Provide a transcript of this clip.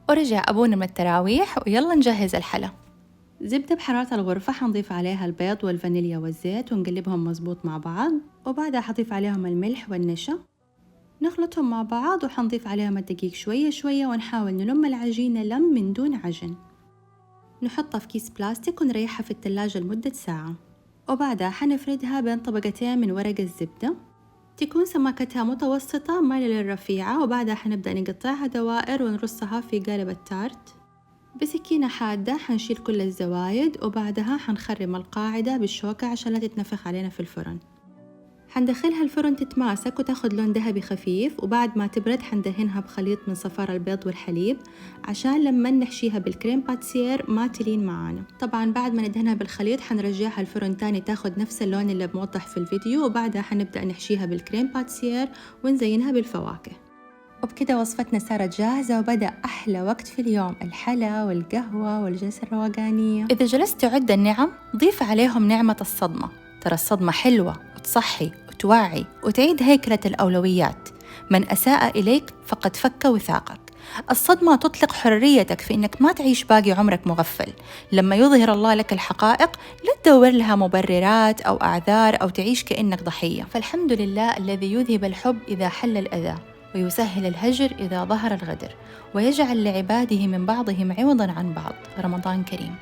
ورجع أبونا من التراويح ويلا نجهز الحلا. زبدة بحرارة الغرفة حنضيف عليها البيض والفانيليا والزيت ونقلبهم مزبوط مع بعض، وبعدها حضيف عليهم الملح والنشا، نخلطهم مع بعض وحنضيف عليهم الدقيق شوية شوية ونحاول نلم العجينة لم من دون عجن. نحطها في كيس بلاستيك ونريحها في الثلاجة لمدة ساعة، وبعدها حنفردها بين طبقتين من ورق الزبدة تكون سماكتها متوسطة مايلة للرفيعة، وبعدها حنبدأ نقطعها دوائر ونرصها في قالب التارت. بسكينة حادة حنشيل كل الزوايد، وبعدها حنخرم القاعدة بالشوكة عشان لا تتنفخ علينا في الفرن. حندخلها الفرن تتماسك وتاخد لون ذهبي خفيف، وبعد ما تبرد حندهنها بخليط من صفار البيض والحليب عشان لما نحشيها بالكريم باتسير ما تلين معانا. طبعا بعد ما ندهنها بالخليط حنرجعها الفرن تاني تاخد نفس اللون اللي موضح في الفيديو، وبعدها حنبدأ نحشيها بالكريم باتسير ونزينها بالفواكه. وبكده وصفتنا صارت جاهزة وبدأ أحلى وقت في اليوم، الحلا والقهوة والجلسة الروقانية. إذا جلست تعد النعم ضيف عليهم نعمة الصدمة. ترى الصدمة حلوة وتصحي وتوعي وتعيد هيكلة الأولويات. من أساء إليك فقد فك وثاقك. الصدمة تطلق حريتك في إنك ما تعيش باقي عمرك مغفل. لما يظهر الله لك الحقائق لا تدور لها مبررات أو أعذار أو تعيش كأنك ضحية. فالحمد لله الذي يذهب الحب إذا حل الأذى، ويسهل الهجر إذا ظهر الغدر، ويجعل لعباده من بعضهم عوضا عن بعض. رمضان كريم.